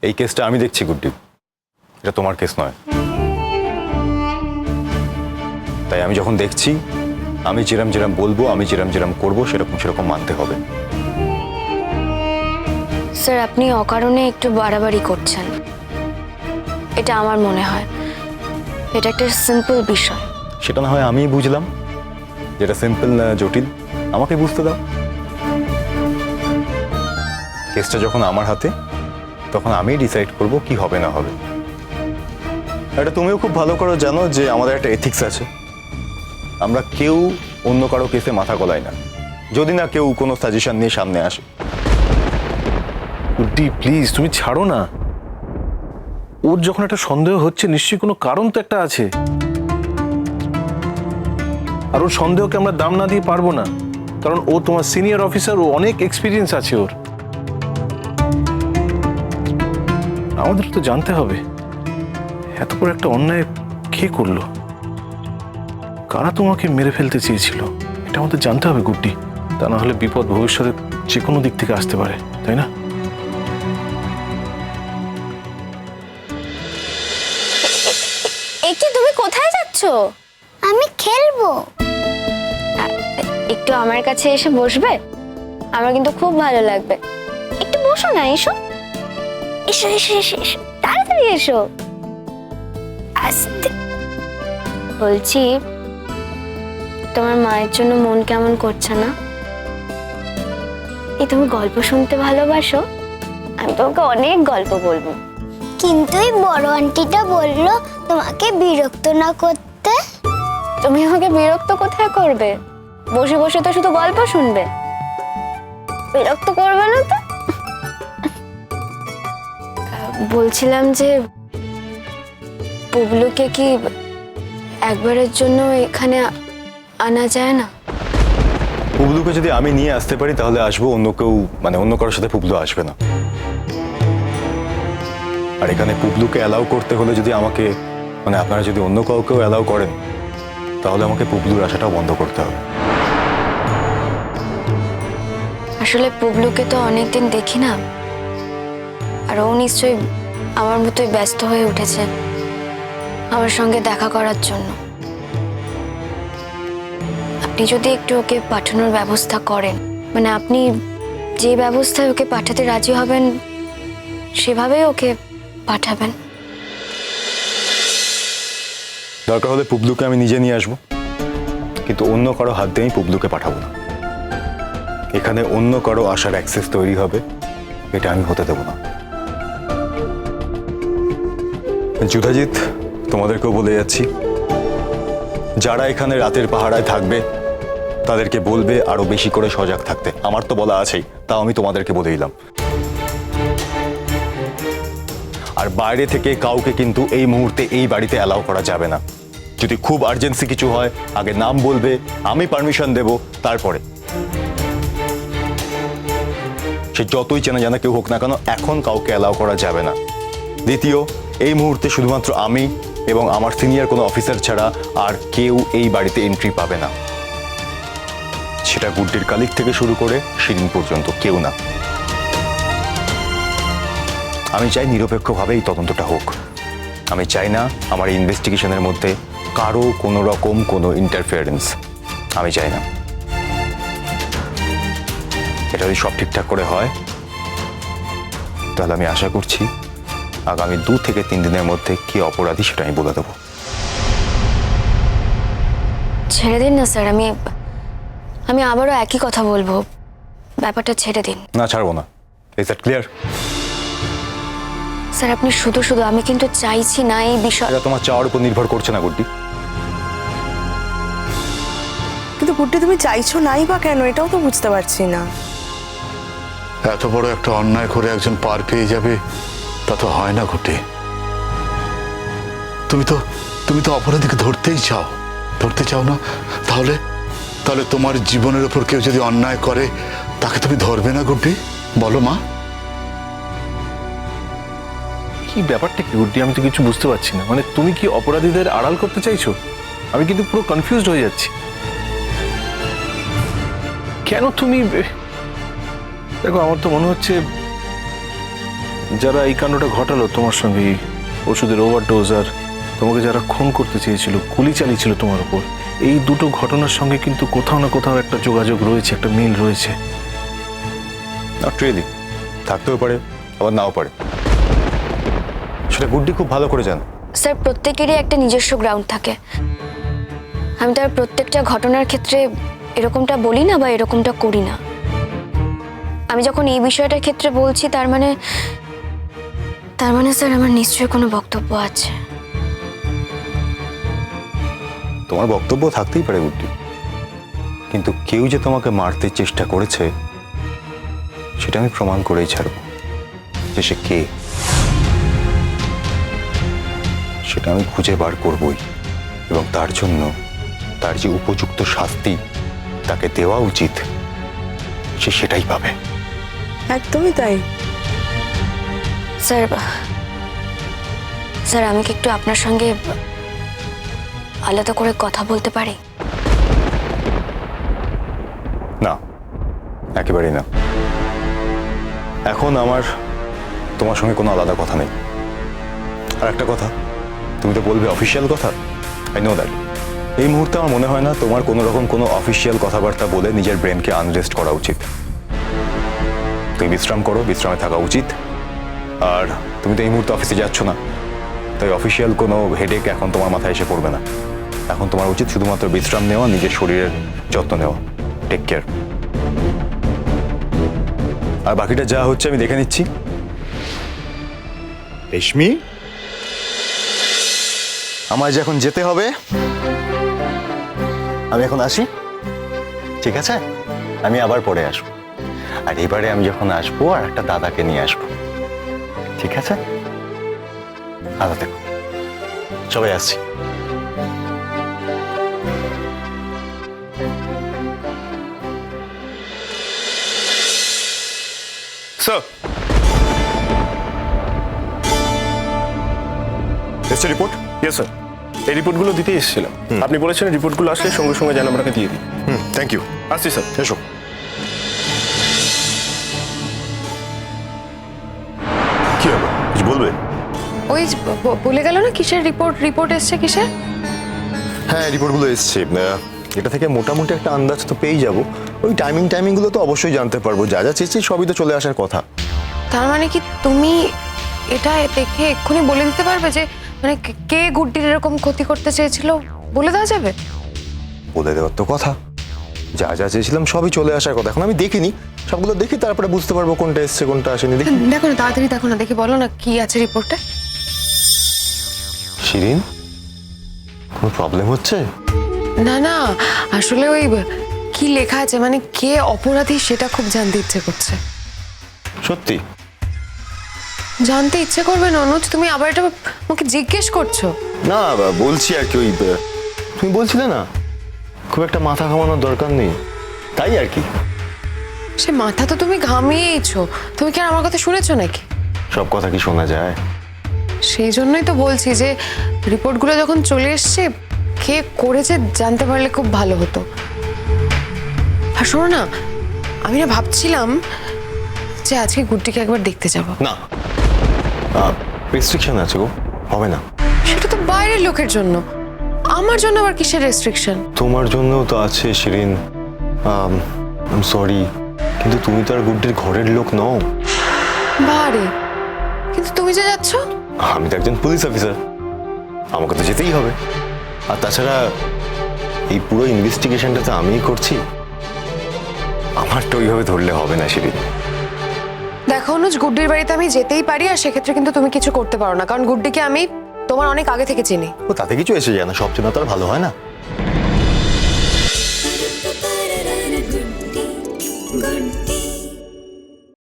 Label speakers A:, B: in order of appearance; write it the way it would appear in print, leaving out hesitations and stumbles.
A: এই কেসটা আমি দেখছি গুড্ডি, এটা তোমার কেস নয়। তাই আমি যখন দেখছি, আমি যেরম যেরম বলবো, আমি যেরম যেরম করবো সেরকম সেরকম মানতে হবে।
B: স্যার, আপনি অকারণে একটু বাড়াবাড়ি করছেন, এটা আমার মনে হয়। এটা একটা সিম্পল বিষয়।
A: সেটা না হয় আমিই বুঝলাম, যেটা সিম্পল না জটিল আমাকে বুঝতে দাও। কেসটা যখন আমার হাতে, তখন আমি ডিসাইড করব কি হবে না হবে। এটা তুমিও খুব ভালো করে জানো যে আমাদের একটা এথিক্স আছে, আমরা কেউ অন্য কারো কেসে মাথা গলাই না, যদি না কেউ কোনো সাজেশন নিয়ে সামনে আসে।
C: গুড্ডি প্লিজ তুমি ছাড়ো না। ওর যখন একটা সন্দেহ হচ্ছে, নিশ্চয়ই কোনো কারণ তো একটা আছে। আর ওর সন্দেহকে আমরা দাম না দিয়ে পারবো না, কারণ ও তোমার সিনিয়র অফিসার, ও অনেক এক্সপিরিয়েন্স আছে ওর। আমাদের তো জানতে হবে এত বড় একটা অন্যায় কে করলো, কারা তোমাকে মেরে ফেলতে চেয়েছিল, এটা আমাদের জানতে হবে গুড্ডি। তা না হলে বিপদ ভবিষ্যতে যে কোনো দিক থেকে আসতে পারে, তাই না?
B: একটু তুমি কোথায় যাচ্ছ?
D: আমি খেলবো।
B: একটু আমার কাছে এসে বসবে, আমার কিন্তু খুব ভালো লাগবে। একটু বসো না, এসো
D: এসো এসো এসো এসো।
B: তাড়াতাড়ি এসো।
D: আস্তে।
B: বলছি, তোমার মায়ের জন্য মন কেমন করছে না? এই তুমি গল্প শুনতে ভালোবাসো, আমি তোমাকে অনেক গল্প বলবো।
D: কিন্তু এই বড় আন্টিটা বললো তোমাকে বিরক্ত না করতে।
B: তুমি আমাকে বিরক্ত কোথায় করবে? বসে বসে তো শুধু গল্প শুনবে, বিরক্ত করবে না তো? বলছিলাম যে পুবলুকে কি একবারের জন্য এখানে আনা যায় না?
A: পুবলুকে যদি আমি নিয়ে আসতে পারি তাহলে আসবো, অন্য কেউ মানে অন্য কারোর সাথে পুবলু আসবে না। আর এখানে পুবলুকে অ্যালাউ করতে হলে যদি আমাকে মানে আপনারা যদি অন্য কাউকেও অ্যালাউ করেন, তাহলে আমাকে পুবলুর আশাটাও বন্ধ করতে হবে।
B: আসলে পুবলুকে তো অনেকদিন দেখি না, আর ও নিশ্চয়ই আমার মতোই ব্যস্ত হয়ে উঠেছে আমার সঙ্গে দেখা করার জন্য। আপনি যদি একটু ওকে পাঠানোর ব্যবস্থা করেন, মানে আপনি যে ব্যবস্থায় ওকে পাঠাতে রাজি হবেন সেভাবেই ওকে পাঠাবেন।
A: দরকার হলে পুবলুকে আমি নিজে নিয়ে আসবো, কিন্তু অন্য কারো হাত দিয়ে আমি পুবলুকে পাঠাবো না। এখানে অন্য কারো আসার অ্যাক্সেস তৈরি হবে, এটা আমি হতে দেব না। যুধাজিৎ, তোমাদেরকেও বলে যাচ্ছি, যারা এখানে রাতের পাহারায় থাকবে তাদেরকে বলবে আরো বেশি করে সজাগ থাকতে। আমার তো বলা আছেই, তাও আমি তোমাদেরকে বলে দিলাম। আর বাইরে থেকে কাউকে কিন্তু এই মুহূর্তে এই বাড়িতে অ্যালাউ করা যাবে না। যদি খুব আর্জেন্সি কিছু হয়, আগে নাম বলবে, আমি পারমিশন দেব, তারপরে সে যতই চেনা জানা কেউ হোক না কেন, এখন কাউকে অ্যালাউ করা যাবে না। দ্বিতীয়, এই মুহূর্তে শুধুমাত্র আমি এবং আমার সিনিয়র কোনো অফিসার ছাড়া আর কেউ এই বাড়িতে এন্ট্রি পাবে না। সেটা গুড্ডির কালিক থেকে শুরু করে শিরিন পর্যন্ত কেউ না। আমি চাই নিরপেক্ষভাবে এই তদন্তটা হোক। আমি চাই না আমার ইনভেস্টিগেশনের মধ্যে কারো কোনো রকম কোনো ইন্টারফিয়ারেন্স, আমি চাই না। এটা যদি সব ঠিকঠাক করে হয়, তাহলে আমি আশা করছি আগামী 2 থেকে 3 দিনের মধ্যে কি অপরাধী সেটা আমি বলে দেবো।
B: ছেড়ে দিন না স্যার, আমি আবারও একই কথা বলবো, ব্যাপারটা ছেড়ে দিন।
A: না, ছাড়বো না। Is that clear?
B: স্যার, আপনি শুধু শুধু, আমি কিন্তু চাইছি না এই বিষয়।
A: এটা তোমার চাওয়ার উপর নির্ভর করছে না গুড্ডি।
E: কিন্তু গুড্ডি তুমি চাইছো নাই বা কেন, এটাও তো বুঝতে পারছি না।
F: এত বড় একটা অন্যায় করে একজন পার পেয়ে যাবে, তা তো হয় না গুড্ডি। তুমি তো অপরাধীকে ধরতে চাও না? তাহলে তোমার জীবনের উপর কেউ যদি অন্যায় করে, তাকে তুমি ধরবে না গুড্ডি? বলো মা।
C: কি ব্যাপারটা কি গুড্ডি, আমি তো কিছু বুঝতে পারছি না। মানে তুমি কি অপরাধীদের আড়াল করতে চাইছো? আমি কিন্তু পুরো কনফিউজড হয়ে যাচ্ছি। কেন তুমি, দেখো আমার তো মনে হচ্ছে যারা এই কাণ্ডটা ঘটালো তোমার সঙ্গে, এই ওষুধের ওভারডোজ আর তোমাকে যারা খুন করতে চেয়েছিল, গুলি চালিয়েছিল তোমার উপর, এই দুটো ঘটনার সঙ্গে কিন্তু কোথাও না কোথাও একটা যোগাযোগ রয়েছে, একটা মিল রয়েছে।
A: নট রিয়েলি, থাকতেও পারে আবার নাও পারে, সেটা গুড্ডি খুব ভালো করে জানে।
B: স্যার, প্রত্যেকেরই একটা নিজস্ব গ্রাউন্ড থাকে। আমি তার প্রত্যেকটা ঘটনার ক্ষেত্রে এরকমটা বলি না বা এরকমটা করি না। আমি যখন এই বিষয়টার ক্ষেত্রে বলছি তার মানে স্যার আমার নিশ্চয়ই কোনো বক্তব্য আছে।
A: তোমার বক্তব্য থাকতেই পারে গুড্ডি, কিন্তু কেউ যে তোমাকে মারতে চেষ্টা করেছে সেটা আমি প্রমাণ করেই ছাড়ব যে সে কে, সেটা আমি খুঁজে বার করবই, এবং তার জন্য তার যে উপযুক্ত শাস্তি তাকে দেওয়া উচিত সে সেটাই পাবে।
E: একদমই তাই।
B: স্যার আমি কি একটু আপনার সঙ্গে আলাদা করে কথা বলতে পারি?
A: না, একেবারেই না। এখন আমার তোমার সঙ্গে কোনো আলাদা কথা নেই। আর একটা কথা, তুমি তো বলবে অফিসিয়াল কথা, আই নো দ্যাট। এই মুহূর্তে আমার মনে হয় না তোমার কোনো রকম কোনো অফিসিয়াল কথাবার্তা বলে নিজের ব্রেনকে আনরেস্ট করা উচিত। তুমি বিশ্রাম করো, বিশ্রামে থাকা উচিত। আর তুমি তো এই মুহূর্তে অফিসে যাচ্ছ না, তাই অফিসিয়াল কোনো হেডেক এখন তোমার মাথায় এসে পড়বে না। এখন তোমার উচিত শুধুমাত্র বিশ্রাম নেওয়া, নিজের শরীরের যত্ন নেওয়া। Take care. আর বাকিটা যা হচ্ছে আমি দেখে নিচ্ছি। রেশমি, আমায় যে এখন যেতে হবে, আমি এখন আসি, ঠিক আছে? আমি আবার পরে আসবো, আর এবারে আমি যখন আসবো আর একটা দাদাকে নিয়ে আসবো, ঠিক আছে? আদা দেখো, সবাই আসছি। স্যার, এসছে রিপোর্ট?
C: ইয়েস স্যার, এই রিপোর্টগুলো দিতে এসেছিলাম। আপনি বলেছেন রিপোর্টগুলো আসলে সঙ্গে সঙ্গে যেন আপনাকে দিয়ে দিই।
A: Thank you.
C: আসছি স্যার।
A: এসো। কি হবে, কিছু বলবে?
G: ওই বলে গেল না কিসের রিপোর্ট এসছে কিসের?
A: হ্যাঁ, রিপোর্টগুলো এসছে। এটা থেকে মোটামুটি একটা আন্দাজ তো পেয়ে যাব। ওই টাইমিংগুলো তো অবশ্যই জানতে পারবো। যা যা চেয়েছি সবই তো চলে আসার কথা।
G: তার মানে কি তুমি এটা দেখে এক্ষুনি বলে দিতে পারবে যে মানে কে গুড্ডির এরকম ক্ষতি করতে চেয়েছিল? বলে দেওয়া যাবে?
A: বলে দেওয়ার তো কথা, যা যা চেয়েছিলাম সবই চলে আসার কথা। এখন আমি দেখিনি, সবগুলো দেখি তারপরে বুঝতে পারবো কোনটা এসছে কোনটা আসেনি। দেখি।
G: দেখো না, তাড়াতাড়ি দেখো না, দেখি বলো না কি আছে রিপোর্টে।
A: শিরিন, কোনো প্রবলেম হচ্ছে?
G: না না, আসলে ওই কি লেখা আছে মানে কে অপরাধী সেটা খুব জানতে ইচ্ছে করছে।
A: সত্যি
G: জানতে ইচ্ছে করবে না অনুজ? তুমি আবার এটা আমাকে জিজ্ঞেস করছো?
A: না, বলছি আর কি, ওই তুমি বলছিলে না খুব একটা মাথা ঘামানোর দরকার নেই, তাই আর কি।
G: সে মাথা তো তুমি ঘামিয়েইছো, তুমি কি আর আমার কথা শুনেছো নাকি?
A: সব কথা কি শোনা যায়?
G: সেই জন্যই তো বলছি যে রিপোর্টগুলো যখন চলে এসছে কে করেছে জানতে পারলে খুব ভালো হতো। আর শোনো না, আমি না ভাবছিলাম যে আজকে গুড্ডিকে একবার দেখতে যাব।
A: না, রেস্ট্রিকশন আছে গো, হবে না।
G: সেটা তো বাইরের লোকের জন্য, আমার জন্য আবার কিসের রেস্ট্রিকশন?
A: তোমার জন্যও তো আছে শিরিন। আই এম সরি, কিন্তু তুমি তো আর গুড্ডির ঘরের লোক নও।
G: বারে, কিন্তু তুমি যে যাচ্ছ।
A: আমি তো একজন পুলিশ অফিসার, আমাকে তো যেতেই হবে। আর তাছাড়া এই পুরো ইনভেস্টিগেশনটা তো আমিই করছি, আমারটা ওইভাবে ধরলে হবে না শিরিন।
G: দেখো অনুজ, গুড্ডির বাড়িতে আমি যেতেই পারি, আর সেক্ষেত্রে কিন্তু তুমি কিছু করতে পারো না, কারণ গুড্ডিকে আমি তোমার অনেক আগে থেকে চিনি।
A: ও তাতে কিছু এসে যায় না, সব চেনা তো আর ভালো হয় না।